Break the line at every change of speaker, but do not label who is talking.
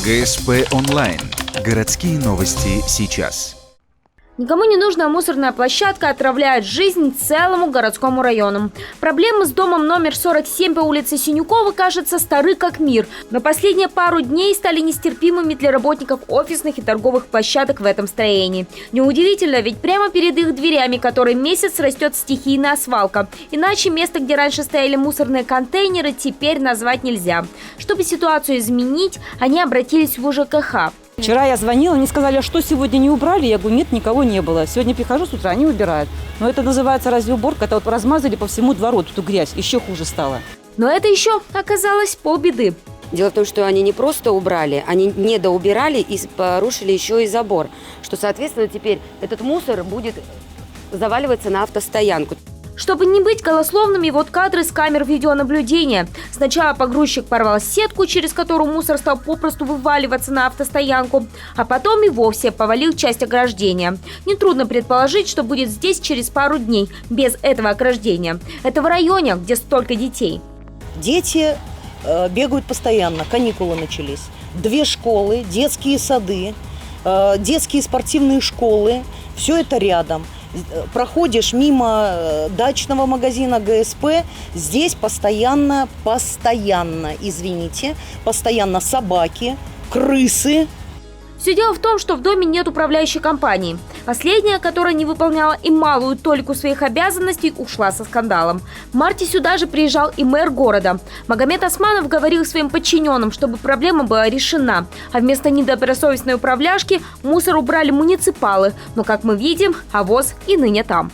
ГСП онлайн. Городские новости сейчас.
Никому не нужная мусорная площадка отравляет жизнь целому городскому району. Проблемы с домом номер 47 по улице Синюкова, кажется, стары как мир. Но последние пару дней стали нестерпимыми для работников офисных и торговых площадок в этом строении. Неудивительно, ведь прямо перед их дверями который месяц растет стихийная свалка. Иначе место, где раньше стояли мусорные контейнеры, теперь назвать нельзя. Чтобы ситуацию изменить, они обратились в УЖКХ.
Вчера я звонила, они сказали, а что сегодня не убрали? Я говорю, нет, никого не было. Сегодня прихожу с утра, они убирают. Но это называется разве уборка? Это вот размазали по всему двору эту грязь, еще хуже стало.
Но это еще оказалось полбеды.
Дело в том, что они не просто убрали, они недоубирали и порушили еще и забор. Что, соответственно, теперь этот мусор будет заваливаться на автостоянку.
Чтобы не быть голословными, вот кадры с камер видеонаблюдения. Сначала погрузчик порвал сетку, через которую мусор стал попросту вываливаться на автостоянку, а потом и вовсе повалил часть ограждения. Нетрудно предположить, что будет здесь через пару дней, без этого ограждения. Это в районе, где столько детей.
Дети бегают постоянно, каникулы начались. 2 школы, детские сады, детские спортивные школы, все это рядом. Проходишь мимо дачного магазина ГСП, здесь постоянно, извините, постоянно собаки, крысы.
Все дело в том, что в доме нет управляющей компании. Последняя, которая не выполняла и малую толику своих обязанностей, ушла со скандалом. В марте сюда же приезжал и мэр города. Магомед Османов говорил своим подчиненным, чтобы проблема была решена. А вместо недобросовестной управляшки мусор убрали муниципалы. Но, как мы видим, авось и ныне там.